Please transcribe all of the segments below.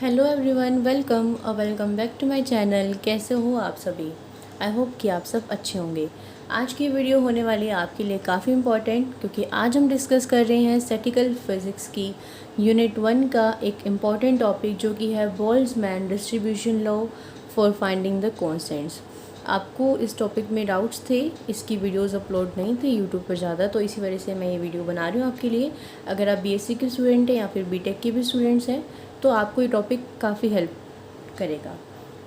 Hello everyone, welcome और welcome back to my channel. कैसे हो आप सभी? आई होप कि आप सब अच्छे होंगे। आज की वीडियो होने वाली है आपके लिए काफ़ी इम्पॉर्टेंट, क्योंकि आज हम डिस्कस कर रहे हैं स्टैटिकल फिज़िक्स की यूनिट 1 का एक इम्पॉर्टेंट टॉपिक, जो कि है Boltzmann distribution law for finding the constants. आपको इस टॉपिक में डाउट्स थे, इसकी वीडियोस अपलोड नहीं थे यूट्यूब पर ज़्यादा, तो इसी वजह से मैं ये वीडियो बना रही हूँ आपके लिए। अगर आप बीएससी के स्टूडेंट हैं या फिर बीटेक के भी स्टूडेंट्स हैं तो आपको ये टॉपिक काफ़ी हेल्प करेगा।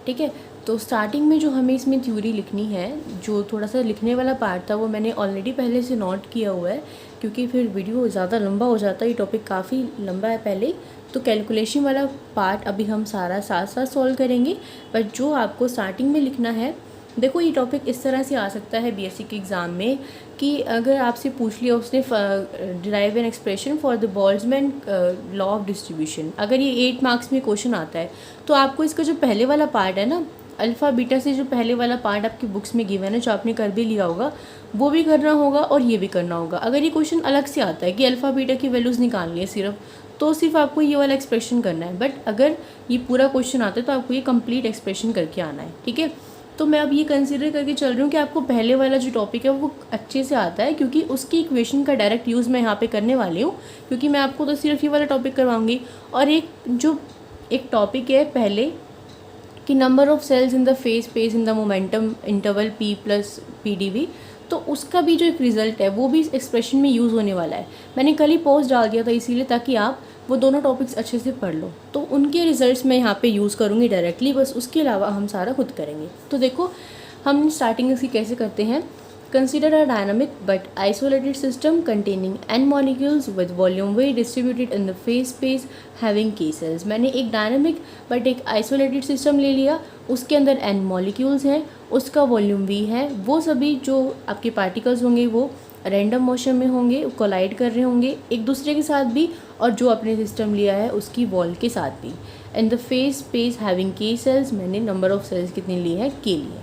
ठीक है, तो स्टार्टिंग में जो हमें इसमें थ्योरी लिखनी है, जो थोड़ा सा लिखने वाला पार्ट था वो मैंने ऑलरेडी पहले से नोट किया हुआ है, क्योंकि फिर वीडियो ज़्यादा लंबा हो जाता है। ये टॉपिक काफ़ी लंबा है पहले, तो कैलकुलेशन वाला पार्ट अभी हम सारा साथ साथ सॉल्व करेंगे। बट जो आपको स्टार्टिंग में लिखना है, देखो ये टॉपिक इस तरह से आ सकता है बीएससी के एग्ज़ाम में कि अगर आपसे पूछ लिया उसने derive an expression for the Boltzmann law of distribution, अगर ये 8 मार्क्स में क्वेश्चन आता है तो आपको इसका जो पहले वाला पार्ट है ना, अल्फ़ा बीटा से जो पहले वाला पार्ट आपकी बुक्स में गिवन है, जो आपने कर भी लिया होगा, वो भी करना होगा और ये भी करना होगा। अगर ये क्वेश्चन अलग से आता है कि अल्फ़ा बीटा की वैल्यूज़ निकालनी है सिर्फ, तो सिर्फ आपको ये वाला एक्सप्रेशन करना है। बट अगर ये पूरा क्वेश्चन आता है तो आपको ये कंप्लीट एक्सप्रेशन करके आना है। ठीक है, तो मैं अब ये कंसीडर करके चल रही हूँ कि आपको पहले वाला जो टॉपिक है वो अच्छे से आता है, क्योंकि उसकी इक्वेशन का डायरेक्ट यूज़ मैं यहाँ पे करने वाली हूँ, क्योंकि मैं आपको तो सिर्फ ये वाला टॉपिक करवाऊँगी। और एक टॉपिक है पहले कि number of cells in the phase space in the momentum interval p plus pdv, तो उसका भी जो एक रिज़ल्ट है वो भी इस एक्सप्रेशन में यूज़ होने वाला है। मैंने कल ही पोस्ट डाल दिया था इसीलिए, ताकि आप वो दोनों टॉपिक्स अच्छे से पढ़ लो। तो उनके रिजल्ट्स मैं यहाँ पे यूज़ करूँगी डायरेक्टली, बस उसके अलावा हम सारा खुद करेंगे। तो देखो हम स्टार्टिंग इसकी कैसे करते हैं। Consider a dynamic but isolated system containing n molecules with volume V distributed in the phase space having k cells. मैंने एक डायनामिक बट एक आइसोलेटेड सिस्टम ले लिया, उसके अंदर n मॉलिक्यूल्स हैं, उसका वॉल्यूम v है। वो सभी जो आपके पार्टिकल्स होंगे वो रैंडम मोशन में होंगे, कोलाइड कर रहे होंगे एक दूसरे के साथ भी, और जो आपने सिस्टम लिया है उसकी वॉल के साथ भी। In the phase space having k cells, मैंने नंबर ऑफ सेल्स कितने लिए हैं, k लिए।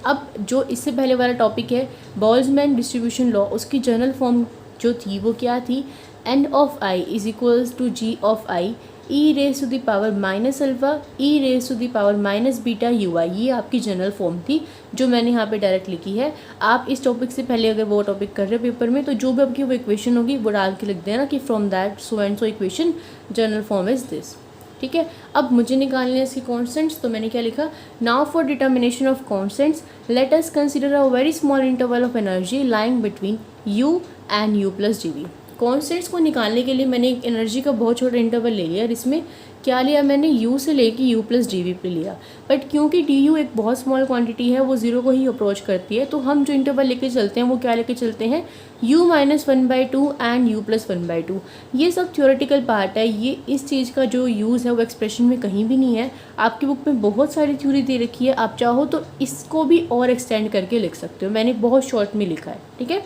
अब जो इससे पहले वाला टॉपिक है बोल्ट्जमैन डिस्ट्रीब्यूशन लॉ, उसकी जनरल फॉर्म जो थी वो क्या थी, n of i is equals to g of i e raise to the power minus alpha e raise to the power minus beta ui। ये आपकी जनरल फॉर्म थी जो मैंने यहाँ पे डायरेक्ट लिखी है। आप इस टॉपिक से पहले अगर वो टॉपिक कर रहे हो पेपर में, तो जो भी आपकी वो इक्वेशन होगी वो डाल के लिख देना कि from that so and so equation general form is this. ठीक है, अब मुझे निकालने इसकी कॉन्स्टेंट्स, तो मैंने क्या लिखा, now for determination of constants let us consider a very small interval of energy lying between u and u plus D V. Constants को निकालने के लिए मैंने एक एनर्जी का बहुत छोटा इंटरवल ले लिया, और इसमें क्या लिया मैंने, u से लेके u प्लस डी वी पे लिया। बट क्योंकि du एक बहुत स्मॉल क्वांटिटी है, वो ज़ीरो को ही अप्रोच करती है, तो हम जो इंटरवल लेके चलते हैं वो क्या लेके चलते हैं, u minus 1/2 and u plus 1/2। ये सब थ्योरेटिकल पार्ट है, ये इस चीज़ का जो यूज़ है वो एक्सप्रेशन में कहीं भी नहीं है। आपकी बुक में बहुत सारी थ्योरी दे रखी है, आप चाहो तो इसको भी और एक्सटेंड करके लिख सकते हो, मैंने बहुत शॉर्ट में लिखा है। ठीक है,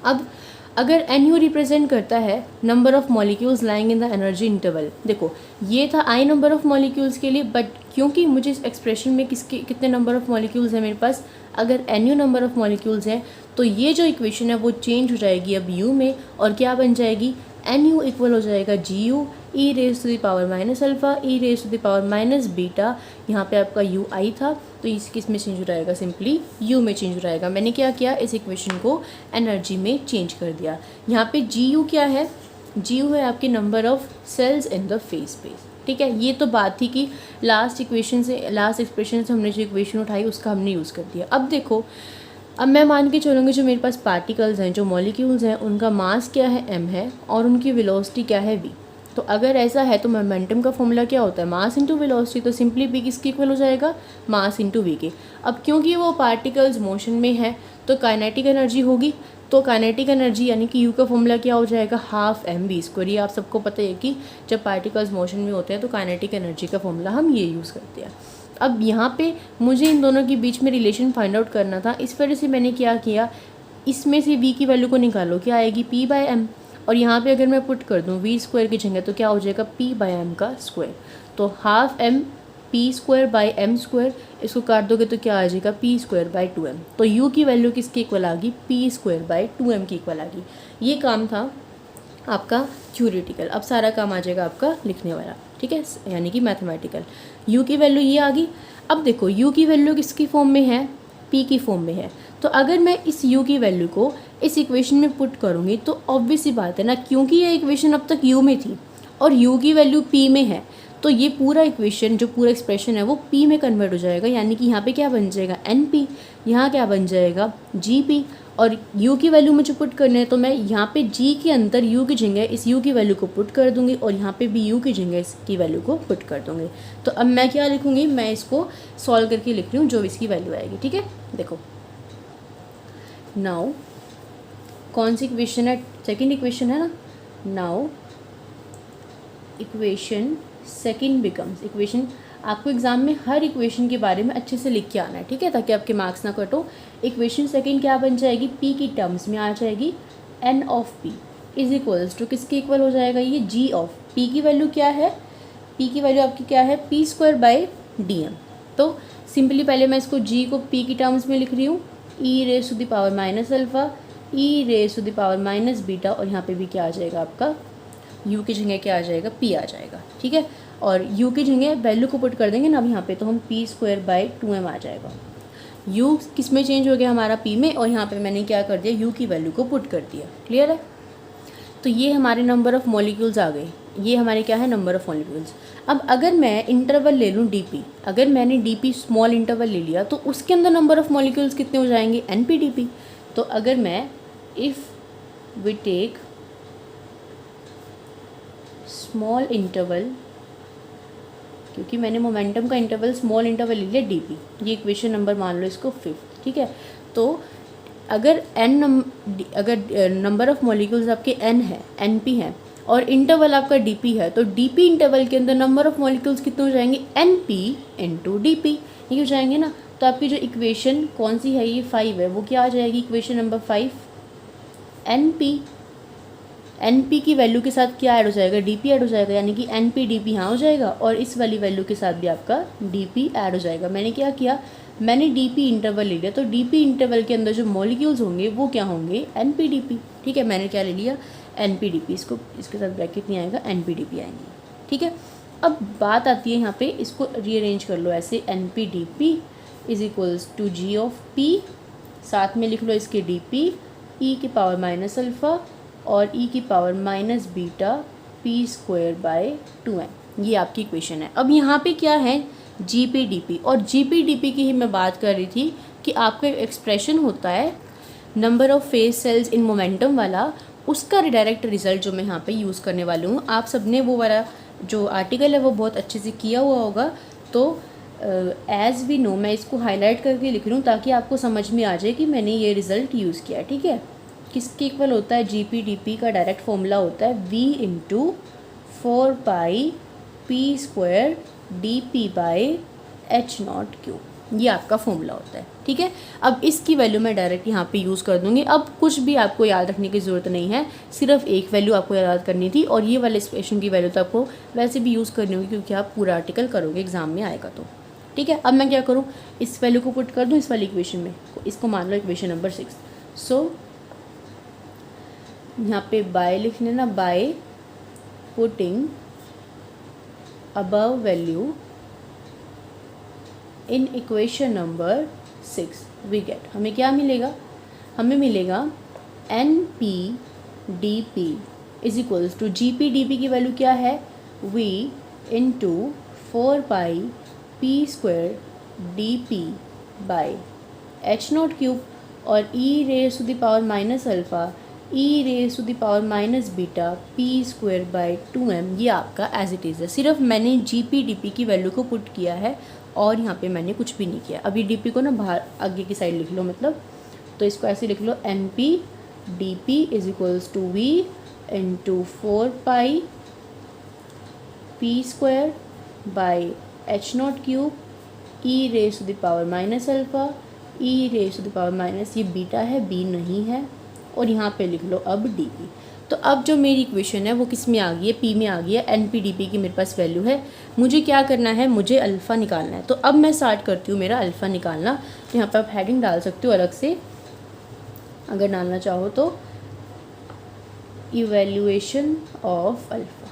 अब अगर NU रिप्रेजेंट करता है number of molecules lying in the energy interval, देखो ये था I नंबर ऑफ़ मॉलिक्यूल्स के लिए, बट क्योंकि मुझे इस एक्सप्रेशन में कितने नंबर ऑफ़ मॉलिक्यूल्स हैं मेरे पास, अगर NU नंबर ऑफ़ मॉलिक्यूल्स हैं, तो ये जो इक्वेशन है वो चेंज हो जाएगी अब U में, और क्या बन जाएगी, NU इक्वल हो जाएगा GU e raise to the power minus alpha e raise to the power minus beta. यहाँ पे आपका UI था, तो इस किस में चेंज हो जाएगा, सिंपली U में चेंज हो जाएगा। मैंने क्या किया, इस इक्वेशन को एनर्जी में चेंज कर दिया। यहाँ पे GU क्या है, GU है आपके number of cells in the phase space. ठीक है, ये तो बात थी कि लास्ट एक्सप्रेशन से हमने जो इक्वेशन उठाई उसका हमने यूज़ कर दिया। अब देखो, अब मैं मान के चलूँगी जो मेरे पास पार्टिकल्स हैं, जो मॉलिक्यूल्स हैं, उनका मास क्या है, m है, और उनकी वेलोसिटी क्या है, v। तो अगर ऐसा है तो मोमेंटम का फॉर्मूला क्या होता है, मास इंटू वेलोसिटी, तो सिंपली v किसके इक्वल हो जाएगा, मास इंटू v के। अब क्योंकि वो पार्टिकल्स मोशन में है तो काइनेटिक एनर्जी होगी, तो काइनेटिक एनर्जी यानी कि u का फॉर्मूला क्या हो जाएगा, हाफ mv²। ये आप सबको पता है कि जब पार्टिकल्स मोशन में होते हैं तो काइनेटिक एनर्जी का फॉर्मूला हम ये यूज़ करते हैं। अब यहाँ पे मुझे इन दोनों के बीच में रिलेशन फाइंड आउट करना था, इस वजह से मैंने क्या किया, इसमें से v की वैल्यू को निकालो, क्या आएगी, p/m, और यहाँ पे अगर मैं पुट कर दूँ v² की जगह, तो क्या हो जाएगा, p/m का स्क्वायर। तो हाफ m p²/m², इसको काट दोगे तो क्या आ जाएगा, p²/2m। तो u की वैल्यू किसके इक्वल आ गई, p²/2m की इक्वल आ गई। ये काम था आपका थ्योरेटिकल। अब सारा काम आ जाएगा आपका लिखने वाला। ठीक है, यानी कि मैथमेटिकल। u की वैल्यू ये आ गई। अब देखो u की वैल्यू किसकी फॉर्म में है, p की फॉर्म में है। तो अगर मैं इस u की वैल्यू को इस इक्वेशन में पुट करूँगी तो ऑब्वियस सी बात है ना, क्योंकि ये इक्वेशन अब तक u में थी और u की वैल्यू p में है, तो ये पूरा इक्वेशन जो पूरा एक्सप्रेशन है वो p में कन्वर्ट हो जाएगा। यानी कि यहाँ पे क्या बन जाएगा, np, यहाँ क्या बन जाएगा, gp। और u की वैल्यू मुझे पुट करना है तो मैं यहाँ पे g के अंदर u की जगह इस u की वैल्यू को पुट कर दूँगी और यहाँ पे भी u की जगह इसकी वैल्यू को पुट कर दूँगी। तो अब मैं क्या लिखूँगी, मैं इसको सॉल्व करके लिख रही हूँ जो इसकी वैल्यू आएगी। ठीक है, देखो नाउ कौन सी इक्वेशन है, सेकेंड इक्वेशन है ना। Now equation second becomes, equation आपको एग्जाम में हर इक्वेशन के बारे में अच्छे से लिख के आना है, ठीक है, ताकि आपके मार्क्स ना कटो। इक्वेशन सेकेंड क्या बन जाएगी, p की टर्म्स में आ जाएगी n of p is equals to किसके इक्वल हो जाएगा, ये g ऑफ p की वैल्यू क्या है, p की वैल्यू आपकी क्या है, p स्क्वायर बाई dm। तो सिंपली पहले मैं इसको g को p की टर्म्स में लिख रही हूँ, e raise to the power minus alpha, e raise to the power minus beta, और यहाँ पे भी क्या आ जाएगा आपका u की जगह क्या आ जाएगा, p आ जाएगा। ठीक है, और u की जगह वैल्यू को पुट कर देंगे ना अब यहाँ पे, तो हम p स्क्वायर बाई 2m आ जाएगा। u किस में चेंज हो गया हमारा, p में, और यहाँ पे मैंने क्या कर दिया, u की वैल्यू को पुट कर दिया। क्लियर है। तो ये हमारे नंबर ऑफ़ मॉलिक्यूल्स आ गए, ये हमारे क्या है, नंबर ऑफ़ मॉलिक्यूल्स। अब अगर मैं इंटरवल ले लूँ dp, अगर मैंने dp स्मॉल इंटरवल ले लिया तो उसके अंदर नंबर ऑफ़ मॉलिक्यूल्स कितने हो जाएंगे, np-dp। तो अगर मैं if we take small interval, क्योंकि मैंने मोमेंटम का इंटरवल स्मॉल इंटरवल ले लिया dp, ये इक्वेशन नंबर मान लो इसको 5। ठीक है, तो अगर अगर नंबर ऑफ़ मॉलिक्यूल्स आपके n है, np है, और इंटरवल आपका dp है, तो dp इंटरवल के अंदर नंबर ऑफ़ मॉलिक्यूल्स कितने हो जाएंगे, np इंटू dp, ये हो जाएंगे ना। तो आपकी जो इक्वेशन कौन सी है, ये 5 है, वो क्या आ जाएगी, इक्वेशन नंबर 5 np की वैल्यू के साथ क्या ऐड हो जाएगा, dp ऐड हो जाएगा, यानी कि np dp यहाँ हो जाएगा, और इस वाली वैल्यू के साथ भी आपका dp ऐड हो जाएगा। मैंने क्या किया, मैंने dp इंटरवल ले लिया, तो dp इंटरवल के अंदर जो मॉलिक्यूल्स होंगे वो क्या होंगे, np dp। ठीक है, मैंने क्या ले लिया, np dp, इसको इसके साथ ब्रैकेट नहीं आएगा, np dp आएंगे। ठीक है, अब बात आती है यहाँ पे, इसको रीअरेंज कर लो ऐसे, np dp is equals to g of p, साथ में लिख लो इसके dp e की पावर माइनस अल्फ़ा और e की power minus beta p square by 2m, ये आपकी इक्वेशन है। अब यहाँ पे क्या है, gp-dp, और gp-dp की ही मैं बात कर रही थी कि आपका एक्सप्रेशन होता है number of phase cells in momentum वाला, उसका डायरेक्ट रिजल्ट जो मैं यहाँ पे यूज़ करने वाली हूँ। आप सबने वो वाला जो आर्टिकल है वो बहुत अच्छे से किया हुआ होगा, तो एज़ वी नो मैं इसको हाईलाइट करके लिख रही हूँ ताकि आपको समझ में आ जाए कि मैंने ये रिज़ल्ट यूज़ किया है। ठीक है, किसके इक्वल होता है, gp-dp का डायरेक्ट फॉर्मूला होता है v into 4 pi p square dp by h not Q, ये आपका फॉर्मूला होता है। ठीक है, अब इसकी वैल्यू मैं डायरेक्ट यहाँ पे यूज़ कर दूँगी। अब कुछ भी आपको याद रखने की ज़रूरत नहीं है, सिर्फ एक वैल्यू आपको याद करनी थी, और ये वाले एक्सप्रेशन की वैल्यू तो आपको वैसे भी यूज़ करनी होगी क्योंकि आप पूरा आर्टिकल करोगे एग्जाम में आएगा तो। ठीक है, अब मैं क्या करूँ, इस वैल्यू को पुट कर दूँ इस वाली इक्वेशन में, इसको मान लो इक्वेशन नंबर 6। सो यहाँ पे बाय लिख लेना, by putting above value in equation number 6 वी गेट, हमें क्या मिलेगा, हमें मिलेगा np-dp is equals to gp-dp की वैल्यू क्या है, v into 4 pi p square dp by h not cube, और e raise to the power minus alpha e raise to the power minus beta p square by 2m, ये आपका as it is है। सिर्फ मैंने gp-dp की value को put किया है और यहाँ पे मैंने कुछ भी नहीं किया। अभी dp को ना बाहर आगे की साइड लिख लो, मतलब तो इसको ऐसे लिख लो, np-dp is equals to v into 4 pi p square by h not cube e raise to the power minus alpha e raise to the power माइनस, ये बीटा है, b नहीं है, और यहाँ पे लिख लो अब dp। तो अब जो मेरी इक्वेशन है वो किस में आ गई है, p में आ गई है, np-dp की मेरे पास वैल्यू है। मुझे क्या करना है, मुझे अल्फ़ा निकालना है। तो अब मैं स्टार्ट करती हूँ मेरा अल्फ़ा निकालना। तो यहाँ पर आप हेडिंग डाल सकते हो अलग से अगर डालना चाहो तो, इवैल्यूएशन ऑफ अल्फ़ा।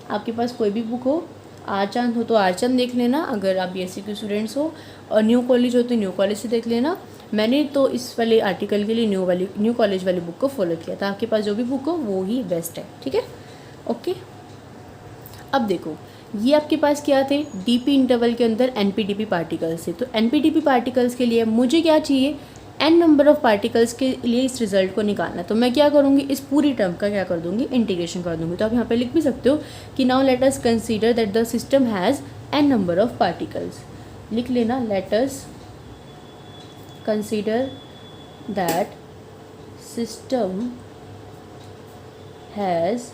आपके पास कोई भी बुक हो, आरचंद हो तो आरचंद देख लेना, अगर आप बीएससी के स्टूडेंट्स हो, और न्यू कॉलेज हो तो न्यू कॉलेज से देख लेना। मैंने तो इस वाले आर्टिकल के लिए न्यू कॉलेज वाली बुक को फॉलो किया था। आपके पास जो भी बुक हो वो ही बेस्ट है, ठीक है, ओके। अब देखो, ये आपके पास क्या थे, डीपी इंटरवल के अंदर एनपीडीपी पार्टिकल्स थे। तो एनपीडीपी पार्टिकल्स के लिए मुझे क्या चाहिए, एन नंबर ऑफ पार्टिकल्स के लिए इस रिजल्ट को निकालना। तो मैं क्या करूँगी, इस पूरी टर्म का क्या कर दूँगी, इंटीग्रेशन कर दूँगी। तो आप यहाँ पे लिख भी सकते हो कि now let us consider that the system has an number of particles. लिख लेना, let us consider that system has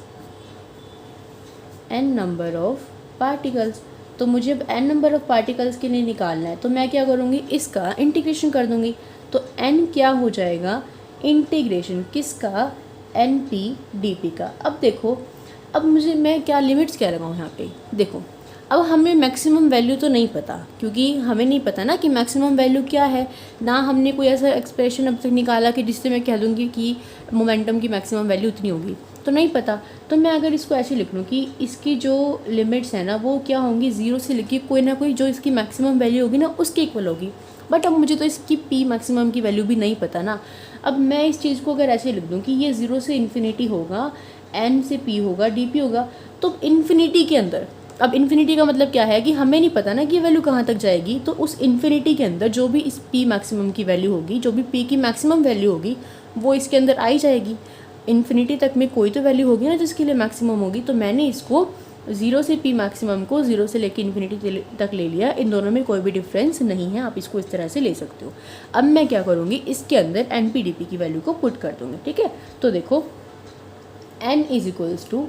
an number of particles. तो मुझे अब एन नंबर ऑफ पार्टिकल्स के लिए निकालना है, तो मैं क्या करूँगी, इसका इंटीग्रेशन कर दूँगी। तो एन क्या हो जाएगा, इंटीग्रेशन किसका, एन पी डी पी का। अब देखो, अब मुझे मैं क्या लिमिट्स क्या लगाऊँ यहाँ पे, देखो अब हमें मैक्सिमम वैल्यू तो नहीं पता, क्योंकि हमें नहीं पता ना कि मैक्सिमम वैल्यू क्या है, ना हमने कोई ऐसा एक्सप्रेशन अब तक निकाला कि जिससे मैं कह दूँगी कि मोमेंटम की मैक्सिमम वैल्यू इतनी होगी, तो नहीं पता। तो मैं अगर इसको ऐसे लिख लूँ कि इसकी जो लिमिट्स हैं ना वो क्या होंगी, 0 से लेके कोई ना कोई जो इसकी मैक्सिमम वैल्यू होगी ना उसके इक्वल होगी। बट अब मुझे तो इसकी पी मैक्सिमम की वैल्यू भी नहीं पता ना। अब मैं इस चीज़ को अगर ऐसे लिख दूँ कि ये 0 से इन्फिनिटी होगा, एन से पी होगा, डी पी होगा, तो इन्फिनिटी के अंदर, अब इन्फिनिटी का मतलब क्या है कि हमें नहीं पता ना कि ये वैल्यू कहाँ तक जाएगी। तो उस इन्फिनिटी के अंदर जो भी इस पी मैक्सिमम की वैल्यू होगी, जो भी पी की मैक्सिमम वैल्यू होगी, वो इसके अंदर आई जाएगी। इन्फिनिटी तक में कोई तो वैल्यू होगी ना जिसके लिए मैक्सिमम होगी। तो मैंने इसको 0 से पी मैक्सिमम को 0 से लेकर इन्फिनिटी तक ले लिया। इन दोनों में कोई भी डिफरेंस नहीं है, आप इसको इस तरह से ले सकते हो। अब मैं क्या करूँगी, इसके अंदर एन पी डी पी की वैल्यू को पुट कर दूँगी, ठीक है। तो देखो, n इज इक्वल्स टू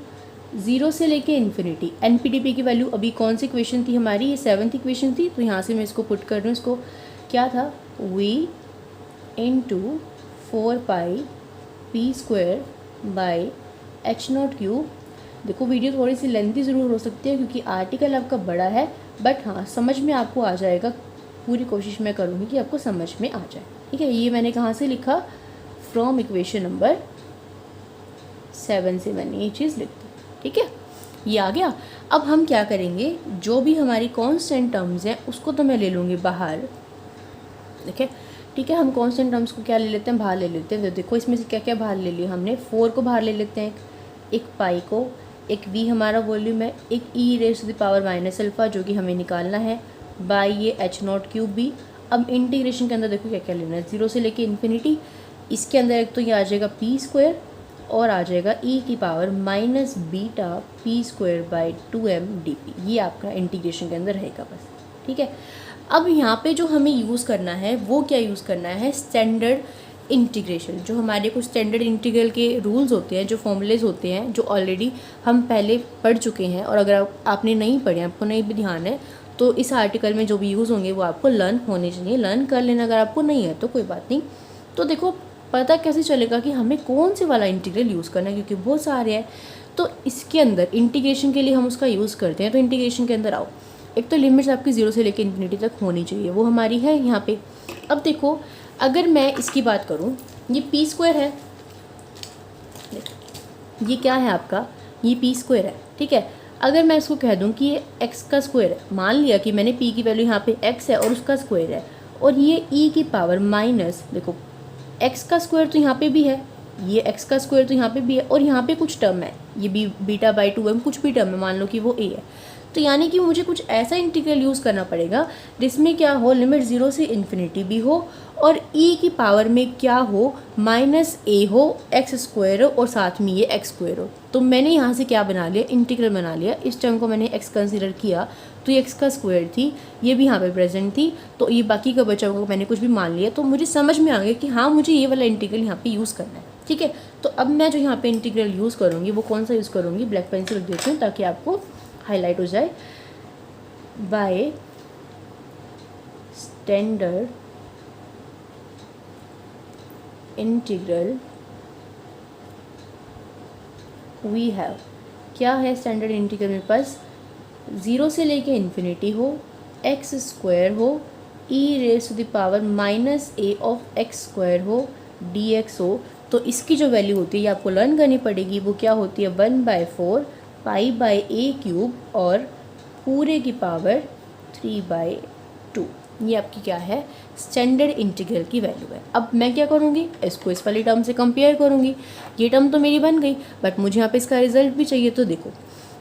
0 से लेके infinity, N P D P की वैल्यू अभी कौन सी इक्वेशन थी हमारी, ये 7th इक्वेशन थी। तो यहाँ से मैं इसको पुट कर दूँ, इसको क्या था, v into 4 pi P square by H not cube. देखो वीडियो थोड़ी सी लेंथी ज़रूर हो सकती है क्योंकि आर्टिकल आपका बड़ा है, बट हाँ समझ में आपको आ जाएगा। पूरी कोशिश मैं करूँगी कि आपको समझ में आ जाए, ठीक है। ये मैंने कहाँ से लिखा, फ्रॉम इक्वेशन नंबर 7 से मैंने ये चीज़ लिख दी, ठीक है, ये आ गया। अब हम क्या करेंगे, जो भी हमारी कॉन्स्टेंट टर्म्स हैं उसको तो मैं ले लूँगी बाहर, देखिए, ठीक है। हम कॉन्स्टेंट टर्म्स को क्या ले लेते हैं, बाहर ले लेते हैं। तो देखो इसमें से क्या क्या बाहर ले लिया हमने, 4 को बाहर ले लेते हैं, एक पाई को, एक v हमारा वॉल्यूम है, एक e raise to the power minus alpha जो कि हमें निकालना है, बाई ये एच नॉट क्यूब भी। अब इंटीग्रेशन के अंदर देखो क्या क्या लेना है, 0 से लेके इन्फिनिटी। इसके अंदर एक तो ये आ जाएगा पी स्क्वायर और आ जाएगा e की power minus beta P square by 2m D P. ये आपका इंटीग्रेशन के अंदर रहेगा बस, ठीक है। अब यहाँ पे जो हमें यूज़ करना है वो क्या यूज़ करना है, स्टैंडर्ड इंटीग्रेशन। जो हमारे कुछ स्टैंडर्ड इंटीग्रल के रूल्स होते हैं, जो फॉर्मूलेज होते हैं, जो ऑलरेडी हम पहले पढ़ चुके हैं, और अगर आपने नहीं पढ़े, आपको नहीं भी ध्यान है, तो इस आर्टिकल में जो भी यूज़ होंगे वो आपको लर्न होने चाहिए। लर्न कर लेना, अगर आपको नहीं है तो कोई बात नहीं। तो देखो पता कैसे चलेगा कि हमें कौन से वाला इंटीग्रल यूज़ करना है, क्योंकि बहुत सारे हैं। तो इसके अंदर इंटीग्रेशन के लिए हम उसका यूज़ करते हैं। तो इंटीग्रेशन के अंदर आओ, एक तो लिमिट्स आपकी 0 से लेकर इन्फिनिटी तक होनी चाहिए, वो हमारी है यहाँ पे। अब देखो अगर मैं इसकी बात करूँ, ये पी स्क्वायर है, ये क्या है आपका, ये पी स्क्वायर है, ठीक है। अगर मैं इसको कह दूँ कि ये एक्स का स्क्वायर है, मान लिया कि मैंने पी की वैल्यू यहाँ पे एक्स है और उसका स्क्वायर है, और ये ई की पावर माइनस, देखो एक्स का स्क्वायर तो यहाँ पे भी है, ये एक्स का स्क्वायर तो यहाँ पे भी है, और यहाँ पे कुछ टर्म है, ये बी बीटा बाई 2m कुछ भी टर्म है, मान लो कि वो ए है। तो यानी कि मुझे कुछ ऐसा इंटीग्रल यूज़ करना पड़ेगा जिसमें क्या हो, लिमिट 0 से इन्फिनिटी भी हो, और e की पावर में क्या हो, माइनस ए हो, एक्स स्क्वायर हो, और साथ में ये एक्स स्क्वायर हो। तो मैंने यहाँ से क्या बना लिया, इंटीग्रल बना लिया। इस टर्म को मैंने एक्स कंसीडर किया, तो ये एक्स का स्क्वायर थी, ये भी यहाँ पे प्रेजेंट थी, तो ये बाकी का बचा हुआ मैंने कुछ भी मान लिया। तो मुझे समझ में आ गया कि हाँ मुझे ये वाला इंटीग्रल यहाँ पे यूज़ करना है, ठीक है। तो अब मैं जो यहाँ पे इंटीग्रल यूज़ करूँगी वो कौन सा यूज़ करूँगी, ब्लैक पेन से लिख देती हूँ ताकि आपको हाईलाइट हो जाए। By standard integral we have, क्या है स्टैंडर्ड इंटीग्रल मेरे पास, 0 से लेके इन्फिनिटी हो, एक्स स्क्वायर हो, e raise to the power minus A of X square हो, डी एक्स हो। तो इसकी जो वैल्यू होती है ये आपको लर्न करनी पड़ेगी, वो क्या होती है, 1/4 पाई बाय ए क्यूब और पूरे की पावर 3/2। ये आपकी क्या है, स्टैंडर्ड इंटीग्रल की वैल्यू है। अब मैं क्या करूँगी, इसको इस वाली टर्म से कंपेयर करूँगी। ये टर्म तो मेरी बन गई, बट मुझे यहाँ पे इसका रिजल्ट भी चाहिए। तो देखो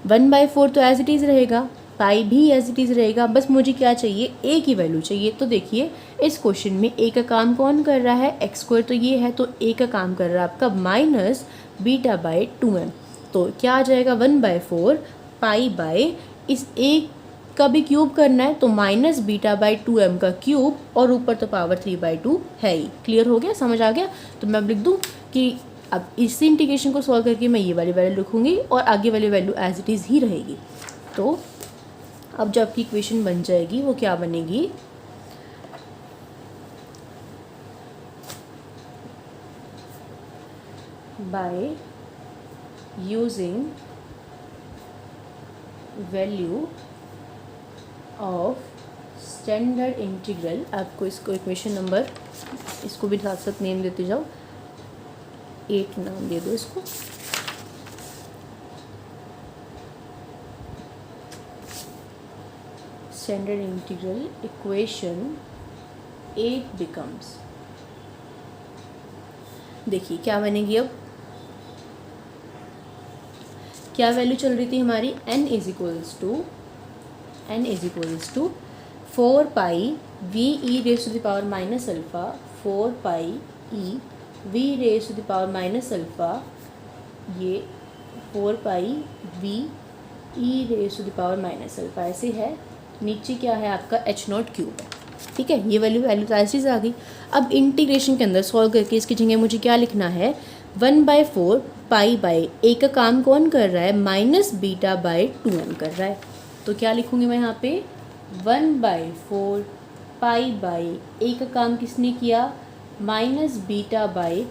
1/4 तो एज इट इज़ रहेगा, पाई भी एज इट इज़ रहेगा, बस मुझे क्या चाहिए, ए की वैल्यू चाहिए। तो देखिए इस क्वेश्चन में ए का काम कौन कर रहा है, एक्स स्क्वायर तो ये है, तो ए का काम कर रहा है आपका माइनस बीटा बाय 2m। तो क्या आ जाएगा, 1/4 पाई बाय इस ए का भी क्यूब करना है, तो माइनस बीटा बाय 2m का क्यूब, और ऊपर तो पावर 3/2 है ही। क्लियर हो गया, समझ आ गया। तो मैं अब लिख दूँ कि अब इसी इंटीग्रेशन को सॉल्व करके मैं ये वाली वैल्यू लिखूँगी और आगे वाली वैल्यू एज इट इज़ ही रहेगी। तो अब जो आपकी इक्वेशन बन जाएगी वो क्या बनेगी, by using value of standard integral, आपको इसको इक्वेशन नंबर, इसको भी साथ साथ नेम देते जाओ, 8 नाम दे दो इसको। स्टैंडर्ड इंटीग्रल इक्वेशन 8 बिकम्स, देखिए क्या बनेगी। अब क्या वैल्यू चल रही थी हमारी, n is equals to 4 pi V E raise to the power minus alpha, 4 pi e v raise to the power minus alpha, ये 4 pi V E raise to the power minus alpha ऐसे है। नीचे क्या है आपका h0 cube है, ठीक है। ये वैल्यू तो ऐसी आ गई। अब इंटीग्रेशन के अंदर सॉल्व करके इसकी जगह मुझे क्या लिखना है, 1/4 पाई बाय ए का काम कौन कर रहा है, माइनस बीटा बाय 2m कर रहा है। तो क्या लिखूँगी मैं यहाँ पे, 1/4 पाई बाय ए का काम किसने किया, माइनस बीटा बाय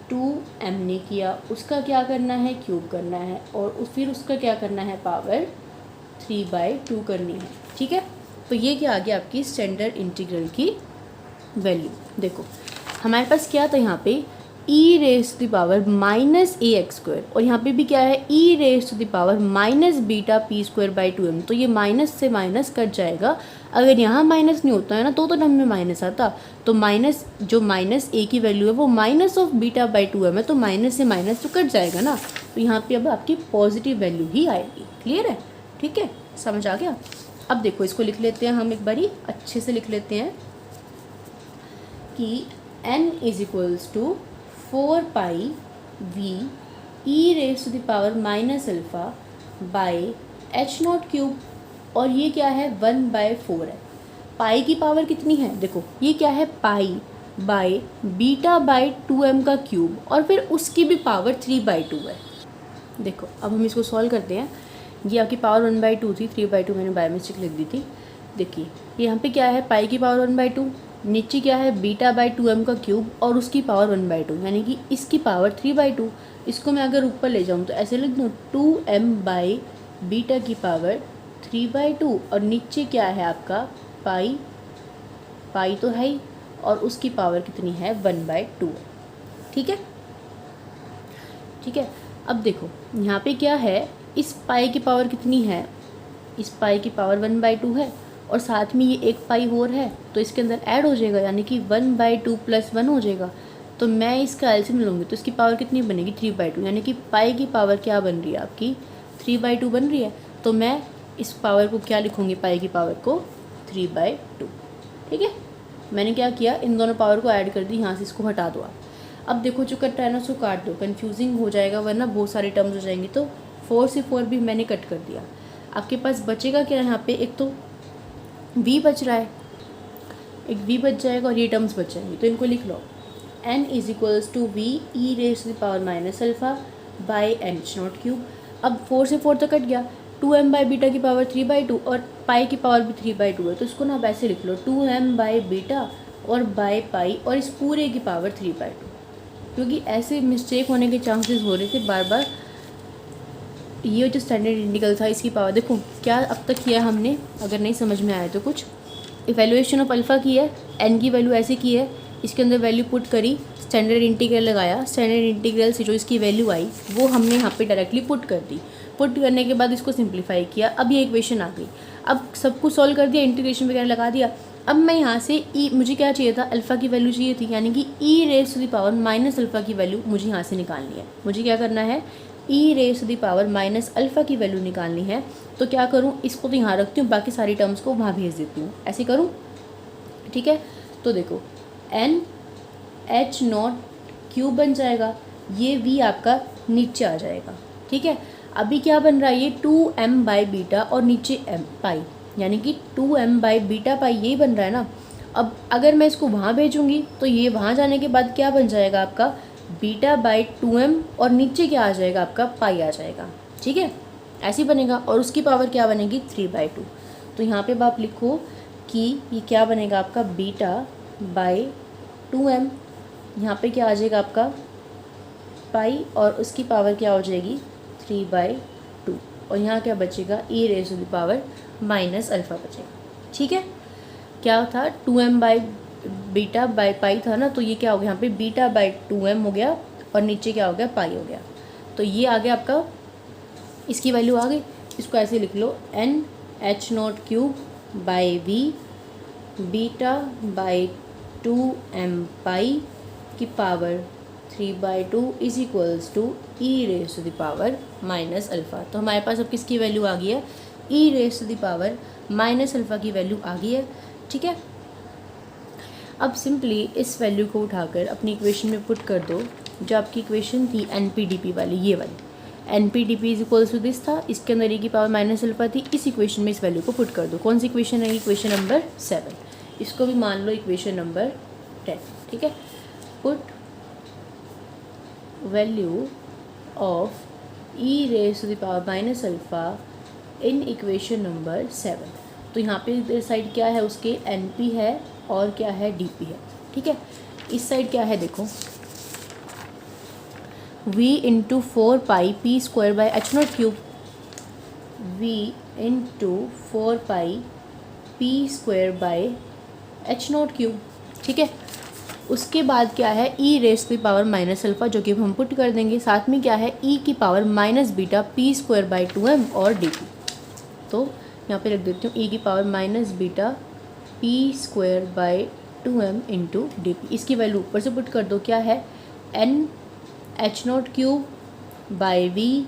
2m ने किया। उसका क्या करना है, क्यूब करना है, और फिर उसका क्या करना है, पावर 3/2 करनी है, ठीक है। तो ये क्या आ गया आपकी स्टैंडर्ड इंटीग्रल की वैल्यू। देखो हमारे पास क्या था यहाँ पे, e raise to the power minus a x square, और यहाँ पे भी क्या है, e raise to the power minus beta P square by 2m। तो ये माइनस से माइनस कट जाएगा। अगर यहाँ माइनस नहीं होता है ना तो टर्म में माइनस आता, तो माइनस जो माइनस ए की वैल्यू है वो minus of beta by 2m है, तो माइनस से माइनस तो कट जाएगा ना। तो यहाँ पे अब आपकी पॉजिटिव वैल्यू ही आएगी। क्लियर है, ठीक है, समझ आ गया। अब देखो इसको लिख लेते हैं हम, एक बारी अच्छे से लिख लेते हैं कि n is equals to 4 pi V E raise to the power minus alpha by h0 cube, और ये क्या है, 1/4 है। पाई की पावर कितनी है, देखो ये क्या है, pi by beta by 2m का क्यूब, और फिर उसकी भी पावर 3/2 है। देखो अब हम इसको सॉल्व करते हैं। ये आपकी पावर 1/2 थी, 3/2 मैंने बाय मिस्टेक लिख दी थी। देखिए यहाँ पे क्या है, पाई की पावर 1/2, नीचे क्या है, बीटा बाय 2m का क्यूब और उसकी पावर 1/2, यानी कि इसकी पावर 3/2। इसको मैं अगर ऊपर ले जाऊँ तो ऐसे लिख दूँ, 2m बाई बीटा की पावर 3/2, और नीचे क्या है आपका, पाई तो है ही, और उसकी पावर कितनी है, 1/2। ठीक है, ठीक है। अब देखो यहाँ पे क्या है, इस पाई की पावर कितनी है, इस पाई की पावर 1/2 है, और साथ में ये एक पाई और है, तो इसके अंदर ऐड हो जाएगा, यानी कि 1/2 + 1 हो जाएगा। तो मैं इसका एलसीएम लूँगी तो इसकी पावर कितनी बनेगी, 3/2, यानी कि पाई की पावर क्या बन रही है आपकी, 3/2 बन रही है। तो मैं इस पावर को क्या लिखूँगी, पाई की पावर को 3/2। ठीक है, मैंने क्या किया, इन दोनों पावर को ऐड कर दी, यहाँ से इसको हटा दो आप। अब देखो जो कट रहा है ना उसको काट दो, कन्फ्यूजिंग हो जाएगा वरना बहुत सारे टर्म्स हो जाएंगे। तो 4 से 4 भी मैंने कट कर दिया। आपके पास बचेगा क्या, यहाँ पे एक तो v बच रहा है, एक v बच जाएगा और ये टर्म्स बच जाएंगे, तो इनको लिख लो। n is equals to V E raise to the power minus alpha by h0 cube. अब 4 से 4 तक कट गया, 2m बाई बीटा की पावर 3/2 और पाई की पावर भी 3/2 है, तो इसको ना आप ऐसे लिख लो, 2m बाई बीटा और बाई पाई और इस पूरे की पावर 3/2, क्योंकि ऐसे मिस्टेक होने के चांसेस हो रहे थे बार बार। ये जो स्टैंडर्ड इंटीग्रल था इसकी पावर देखो क्या अब तक किया हमने, अगर नहीं समझ में आया तो कुछ इवैल्यूएशन ऑफ अल्फ़ा की है, n की वैल्यू ऐसे की है, इसके अंदर वैल्यू पुट करी, स्टैंडर्ड इंटीग्रल लगाया, स्टैंडर्ड इंटीग्रल से जो इसकी वैल्यू आई वो हमने यहाँ पे डायरेक्टली पुट कर दी। पुट करने के बाद इसको सिंप्लीफाई किया, अब ये इक्वेशन आ गई। अब सब कुछ सॉल्व कर दिया, इंटीग्रेशन वगैरह लगा दिया। अब मैं यहाँ से मुझे क्या चाहिए था, अल्फ़ा की वैल्यू चाहिए थी, यानी कि E raise to the power minus alpha की वैल्यू मुझे यहाँ से निकालनी है। मुझे क्या करना है, ई raise to the power minus alpha की वैल्यू निकालनी है। तो क्या करूँ, इसको तो यहाँ रखती हूँ, बाकी सारी टर्म्स को वहाँ भेज देती हूँ, ऐसे करूँ, ठीक है। तो देखो एन एच नॉट क्यूब बन जाएगा, ये वी आपका नीचे आ जाएगा, ठीक है। अभी क्या बन रहा है, ये 2m बाई बीटा और नीचे m पाई, यानी कि 2m बाई बीटा पाई यही बन रहा है ना। अब अगर मैं इसको वहाँ भेजूँगी तो ये वहाँ जाने के बाद क्या बन जाएगा आपका, बीटा बाई 2m और नीचे क्या आ जाएगा आपका, पाई आ जाएगा, ठीक है। ऐसे ही बनेगा और उसकी पावर क्या बनेगी, 3/2। तो यहाँ पे आप लिखो कि ये क्या बनेगा आपका, बीटा बाई 2m, यहाँ पे क्या आ जाएगा आपका पाई और उसकी पावर क्या हो जाएगी 3/2, और यहाँ क्या बचेगा, E raise to the power minus alpha बचेगा, ठीक है। क्या था, 2m by beta by pi था ना, तो ये क्या हो गया यहाँ पे, बीटा बाई 2m हो गया और नीचे क्या हो गया, पाई हो गया। तो ये आ गया आपका, इसकी वैल्यू आ गई। इसको ऐसे लिख लो, n H not cube by we beta by 2m pi की power 3/2 is equals to e raise to the power minus alpha. तो हमारे पास अब किसकी वैल्यू आ गई है, ई raise to the power minus alpha की वैल्यू आ गई है, ठीक है। अब सिंपली इस वैल्यू को उठाकर अपनी इक्वेशन में पुट कर दो। जो आपकी इक्वेशन थी NP-DP वाली, ये वाली NP-DP is equals to this था, इसके अंदर ई की पावर माइनस अल्फ़ा थी। इस इक्वेशन में इस वैल्यू को पुट कर दो। कौन सी इक्वेशन है, इक्वेशन नंबर 7, इसको भी मान लो इक्वेशन नंबर 10, ठीक है। Put value of E raise to the power minus alpha in equation number 7। तो यहाँ पे इधर साइड क्या है, उसके NP है और क्या है, DP है, ठीक है। इस साइड क्या है देखो, v into 4 pi P square by H not cube, v into 4 pi P square by H not cube, ठीक है। उसके बाद क्या है, ई raise to the power minus alpha, जो कि हम पुट कर देंगे। साथ में क्या है, ई की power minus beta P square by 2m और DP। तो यहाँ पे रख देती हूँ, ई की power minus beta P square by 2m into DP। इसकी वैल्यू ऊपर से पुट कर दो, क्या है, N H not cube by we